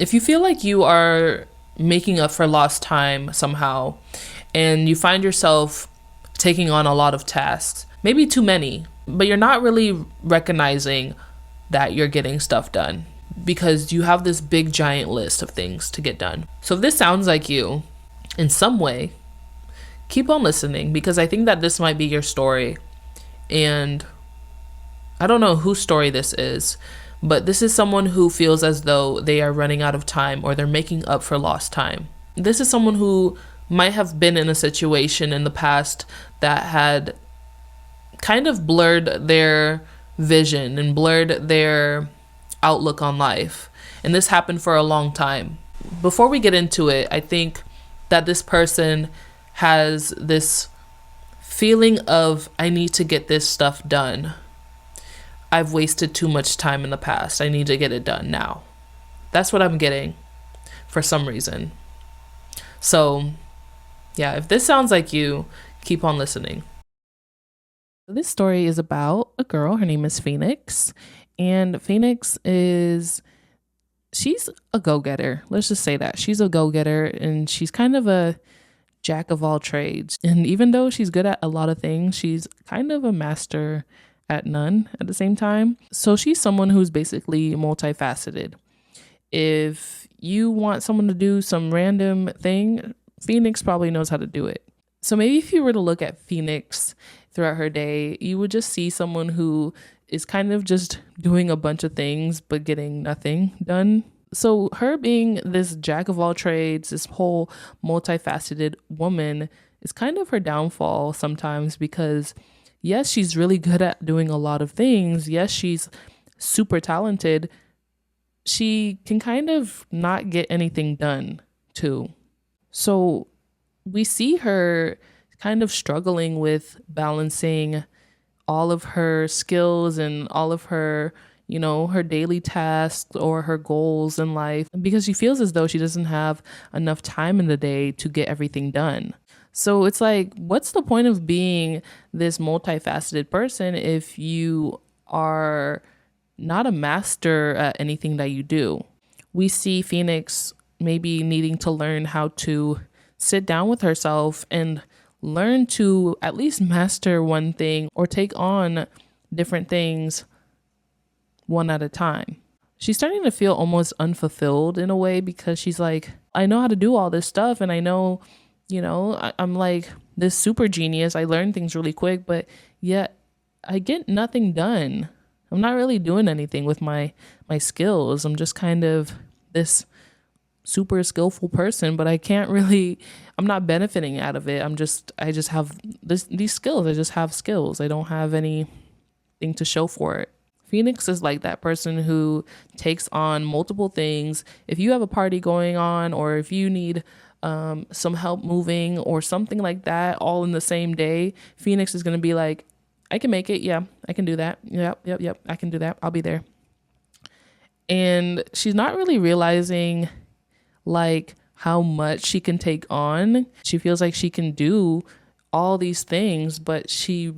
If you feel like you are making up for lost time somehow and you find yourself taking on a lot of tasks, maybe too many, but you're not really recognizing that you're getting stuff done because you have this big giant list of things to get done. So if this sounds like you in some way, keep on listening because I think that this might be your story. And I don't know whose story this is, but this is someone who feels as though they are running out of time or they're making up for lost time. This is someone who might have been in a situation in the past that had kind of blurred their vision and blurred their outlook on life. And this happened for a long time. Before we get into it, I think that this person has this feeling of, I need to get this stuff done. I've wasted too much time in the past. I need to get it done now. That's what I'm getting for some reason. So, yeah, if this sounds like you, keep on listening. This story is about a girl. Her name is Phoenix. And Phoenix she's a go-getter. Let's just say that. She's a go-getter and she's kind of a jack of all trades. And even though she's good at a lot of things, she's kind of a master at none at the same time. So she's someone who's basically multifaceted. If you want someone to do some random thing, Phoenix probably knows how to do it. So maybe if you were to look at Phoenix throughout her day, you would just see someone who is kind of just doing a bunch of things but getting nothing done. So her being this jack of all trades, this whole multifaceted woman is kind of her downfall sometimes because yes, she's really good at doing a lot of things. Yes, she's super talented. She can kind of not get anything done too. So we see her kind of struggling with balancing all of her skills and all of her, her daily tasks or her goals in life because she feels as though she doesn't have enough time in the day to get everything done. So it's like, what's the point of being this multifaceted person if you are not a master at anything that you do? We see Phoenix maybe needing to learn how to sit down with herself and learn to at least master one thing or take on different things one at a time. She's starting to feel almost unfulfilled in a way because she's like, I know how to do all this stuff and I know, I'm like this super genius. I learn things really quick, but yet I get nothing done. I'm not really doing anything with my skills. I'm just kind of this super skillful person, but I'm not benefiting out of it. I just have these skills. I just have skills. I don't have anything to show for it. Phoenix is like that person who takes on multiple things. If you have a party going on or if you need some help moving or something like that all in the same day, Phoenix is going to be like, I can make it. Yeah, I can do that. Yep. I can do that. I'll be there. And she's not really realizing like how much she can take on. She feels like she can do all these things, but she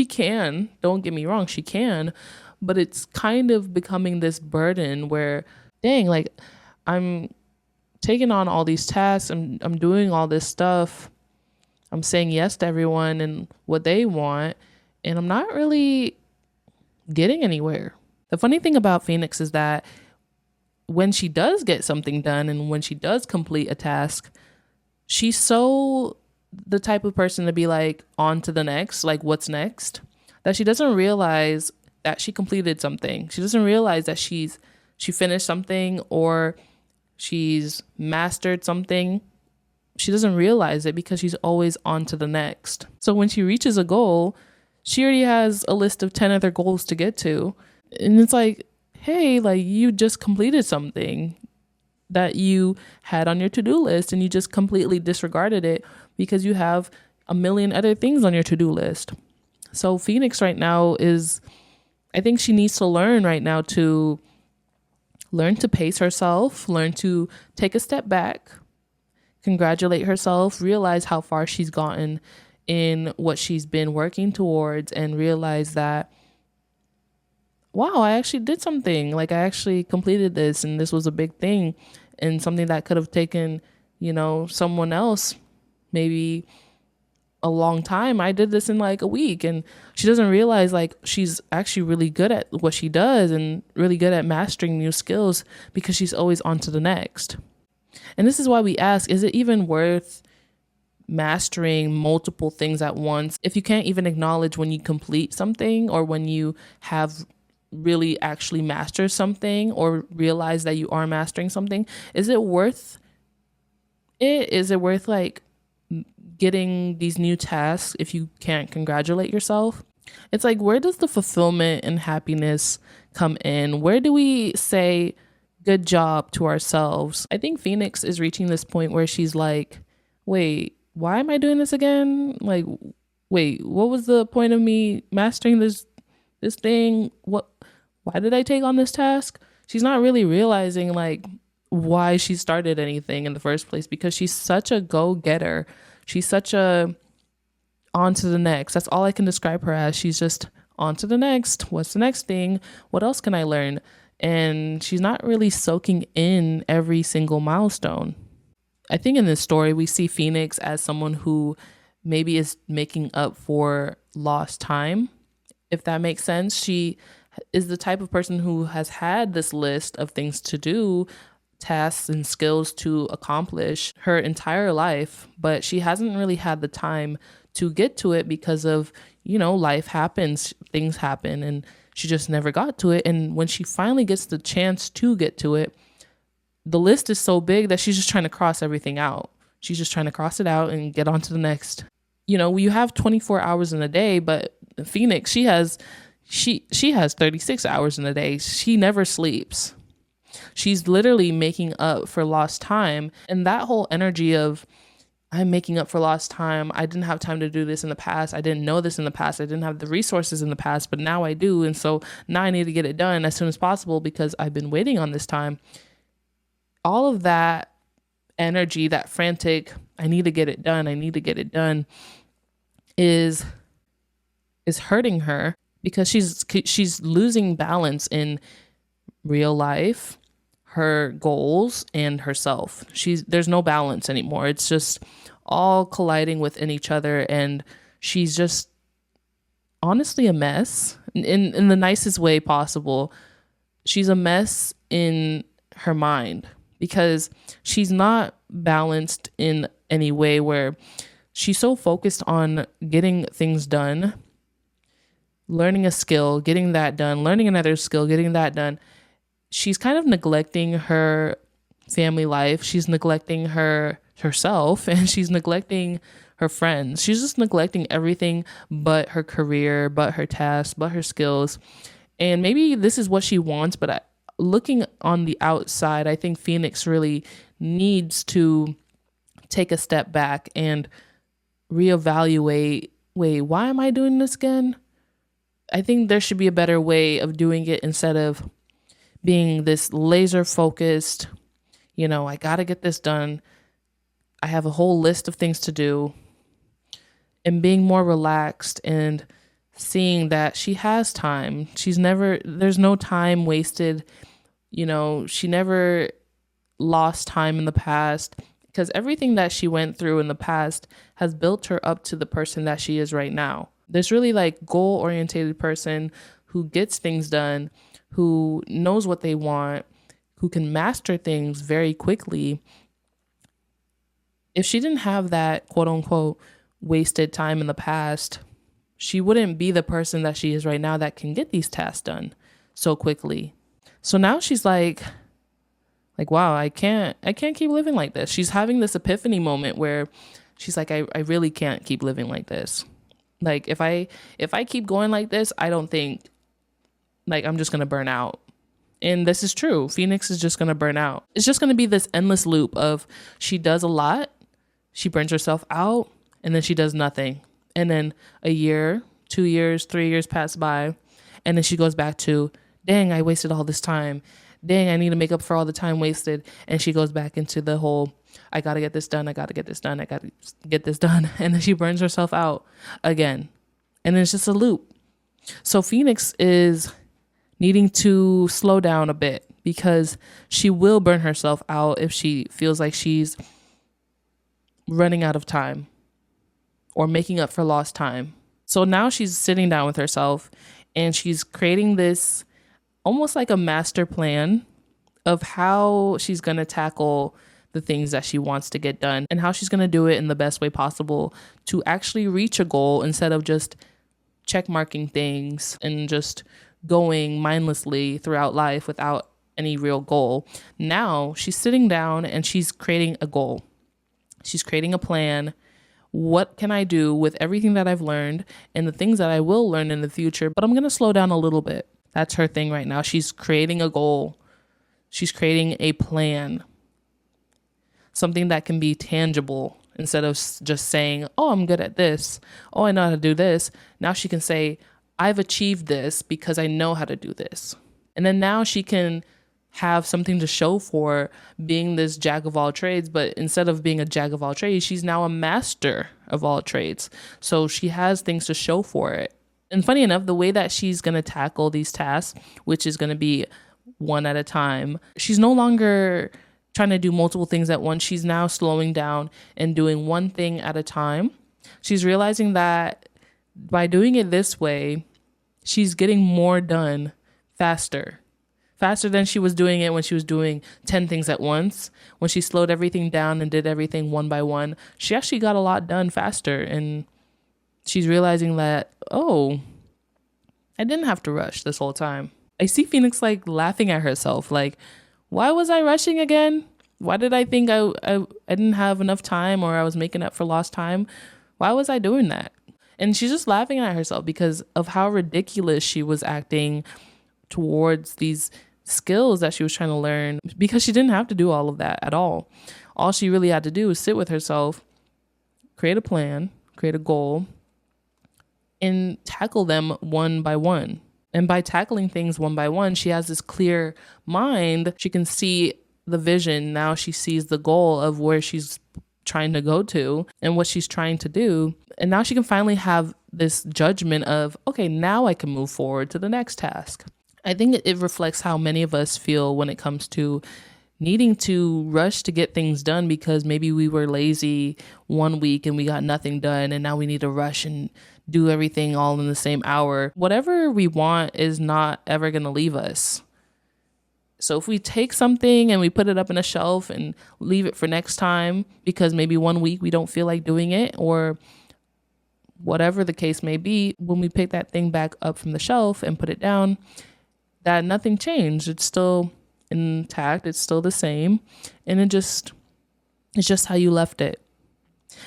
can, don't get me wrong, she can, but it's kind of becoming this burden where, dang, like I'm taking on all these tasks, I'm doing all this stuff, I'm saying yes to everyone and what they want, and I'm not really getting anywhere. The funny thing about Phoenix is that when she does get something done and when she does complete a task, she's so the type of person to be like, on to the next, like what's next, that she doesn't realize that she completed something. She doesn't realize that she finished something or she's mastered something. She doesn't realize it because she's always on to the next. So when she reaches a goal, she already has a list of 10 other goals to get to. And it's like, hey, like you just completed something that you had on your to-do list and you just completely disregarded it because you have a million other things on your to-do list. So Phoenix right now I think she needs to learn right now to learn to pace herself, learn to take a step back, congratulate herself, realize how far she's gotten in what she's been working towards, and realize that wow, I actually did something. Like I actually completed this and this was a big thing and something that could have taken, someone else maybe a long time. I did this in like a week. And she doesn't realize like she's actually really good at what she does and really good at mastering new skills because she's always on to the next. And this is why we ask, is it even worth mastering multiple things at once if you can't even acknowledge when you complete something or when you have really actually mastered something or realize that you are mastering something? Is it worth it? Is it worth like getting these new tasks if you can't congratulate yourself? It's like, where does the fulfillment and happiness come in? Where do we say good job to ourselves? I think Phoenix is reaching this point where she's like, wait, why am I doing this again? Like, wait, what was the point of me mastering this thing? Why did I take on this task? She's not really realizing like why she started anything in the first place because she's such a go-getter. She's such a on to the next. That's all I can describe her as. She's just on to the next. What's the next thing? What else can I learn? And she's not really soaking in every single milestone. I think in this story, we see Phoenix as someone who maybe is making up for lost time, if that makes sense. She is the type of person who has had this list of things to do, tasks and skills to accomplish her entire life, but she hasn't really had the time to get to it because of, life happens, things happen, and she just never got to it. And when she finally gets the chance to get to it, the list is so big that she's just trying to cross everything out. She's just trying to cross it out and get on to the next. You have 24 hours in a day, but Phoenix, she has 36 hours in a day. She never sleeps. She's literally making up for lost time. And that whole energy of, I'm making up for lost time. I didn't have time to do this in the past. I didn't know this in the past. I didn't have the resources in the past, but now I do. And so now I need to get it done as soon as possible because I've been waiting on this time. All of that energy, that frantic, I need to get it done, is hurting her because she's losing balance in real life, her goals, and herself. There's no balance anymore. It's just all colliding within each other, and she's just honestly a mess in the nicest way possible. She's a mess in her mind because she's not balanced in any way where she's so focused on getting things done, learning a skill, getting that done, learning another skill, getting that done. She's kind of neglecting her family life. She's neglecting herself, and she's neglecting her friends. She's just neglecting everything but her career, but her tasks, but her skills. And maybe this is what she wants, but looking on the outside, I think Phoenix really needs to take a step back and reevaluate, wait, why am I doing this again? I think there should be a better way of doing it instead of being this laser focused, I got to get this done. I have a whole list of things to do, and being more relaxed and seeing that she has time. There's no time wasted. She never lost time in the past because everything that she went through in the past has built her up to the person that she is right now. This really like goal-oriented person who gets things done, who knows what they want, who can master things very quickly. If she didn't have that quote unquote wasted time in the past, she wouldn't be the person that she is right now that can get these tasks done so quickly. So now she's like, wow, I can't keep living like this. She's having this epiphany moment where she's like, I really can't keep living like this. Like if I keep going like this, I don't think, like, I'm just going to burn out. And this is true. Phoenix is just going to burn out. It's just going to be this endless loop of she does a lot, she burns herself out, and then she does nothing. And then a year, 2 years, 3 years pass by, and then she goes back to, dang, I wasted all this time. Dang, I need to make up for all the time wasted. And she goes back into the whole, I got to get this done. I got to get this done. I got to get this done. And then she burns herself out again. And then it's just a loop. So Phoenix is needing to slow down a bit because she will burn herself out if she feels like she's running out of time or making up for lost time. So now she's sitting down with herself and she's creating this almost like a master plan of how she's going to tackle the things that she wants to get done and how she's going to do it in the best way possible to actually reach a goal instead of just check marking things and just going mindlessly throughout life without any real goal. Now she's sitting down and she's creating a goal. She's creating a plan. What can I do with everything that I've learned and the things that I will learn in the future? But I'm going to slow down a little bit. That's her thing right now. She's creating a goal. She's creating a plan. Something that can be tangible instead of just saying, oh, I'm good at this. Oh, I know how to do this. Now she can say, I've achieved this because I know how to do this. And then now she can have something to show for being this jack of all trades. But instead of being a jack of all trades, she's now a master of all trades. So she has things to show for it. And funny enough, the way that she's going to tackle these tasks, which is going to be one at a time, she's no longer trying to do multiple things at once. She's now slowing down and doing one thing at a time. She's realizing that by doing it this way, she's getting more done faster than she was doing it when she was doing 10 things at once. When she slowed everything down and did everything one by one, she actually got a lot done faster. And she's realizing that, oh, I didn't have to rush this whole time. I see Phoenix like laughing at herself. Like, why was I rushing again? Why did I think I didn't have enough time or I was making up for lost time? Why was I doing that? And she's just laughing at herself because of how ridiculous she was acting towards these skills that she was trying to learn, because she didn't have to do all of that at all. All she really had to do was sit with herself, create a plan, create a goal, and tackle them one by one. And by tackling things one by one, she has this clear mind. She can see the vision. Now she sees the goal of where she's trying to go to and what she's trying to do. And now she can finally have this judgment of, okay, now I can move forward to the next task. I think it reflects how many of us feel when it comes to needing to rush to get things done because maybe we were lazy one week and we got nothing done, and now we need to rush and do everything all in the same hour. Whatever we want is not ever going to leave us. So if we take something and we put it up in a shelf and leave it for next time because maybe one week we don't feel like doing it, or whatever the case may be, when we pick that thing back up from the shelf and put it down, that nothing changed. It's still intact. It's still the same. And it's just how you left it.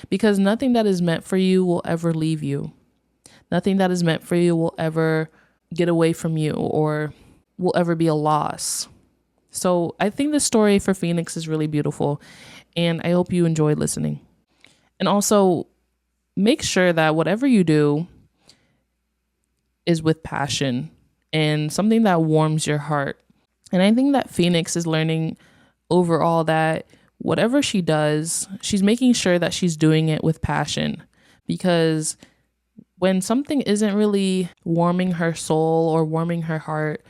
Because nothing that is meant for you will ever leave you. Nothing that is meant for you will ever get away from you or will ever be a loss. So I think the story for Phoenix is really beautiful, and I hope you enjoyed listening. And also, make sure that whatever you do is with passion and something that warms your heart. And I think that Phoenix is learning overall that whatever she does, she's making sure that she's doing it with passion, because when something isn't really warming her soul or warming her heart,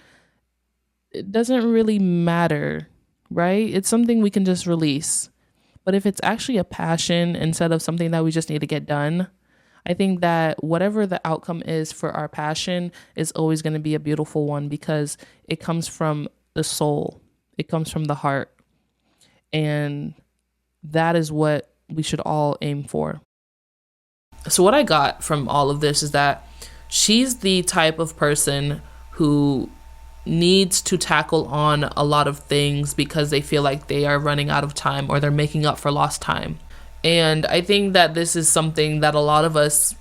it doesn't really matter, right? It's something we can just release. But if it's actually a passion instead of something that we just need to get done, I think that whatever the outcome is for our passion is always going to be a beautiful one, because it comes from the soul. It comes from the heart. And that is what we should all aim for. So what I got from all of this is that she's the type of person who needs to tackle on a lot of things because they feel like they are running out of time or they're making up for lost time. And I think that this is something that a lot of us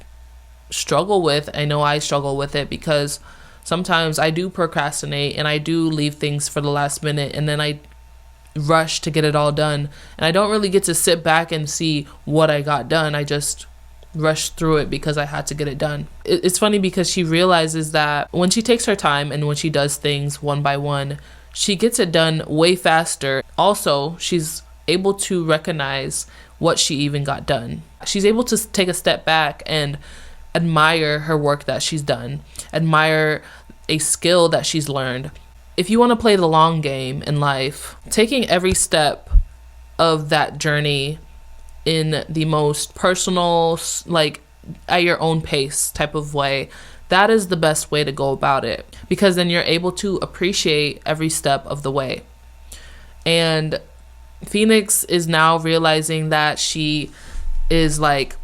struggle with. I know I struggle with it because sometimes I do procrastinate and I do leave things for the last minute, and then I rush to get it all done. And I don't really get to sit back and see what I got done. I just rush through it because I had to get it done. It's funny because she realizes that when she takes her time and when she does things one by one, she gets it done way faster. Also, she's able to recognize what she even got done. She's able to take a step back and admire her work that she's done, admire a skill that she's learned. If you want to play the long game in life, taking every step of that journey in the most personal, like at your own pace type of way, that is the best way to go about it, because then you're able to appreciate every step of the way. And Phoenix is now realizing that she is like,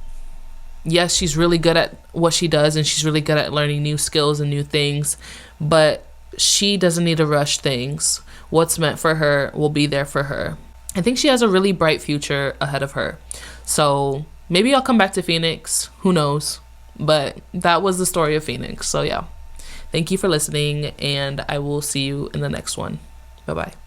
yes, she's really good at what she does and she's really good at learning new skills and new things, but she doesn't need to rush things. What's meant for her will be there for her. I think she has a really bright future ahead of her. So maybe I'll come back to Phoenix. Who knows? But that was the story of Phoenix. So yeah, thank you for listening, and I will see you in the next one. Bye-bye.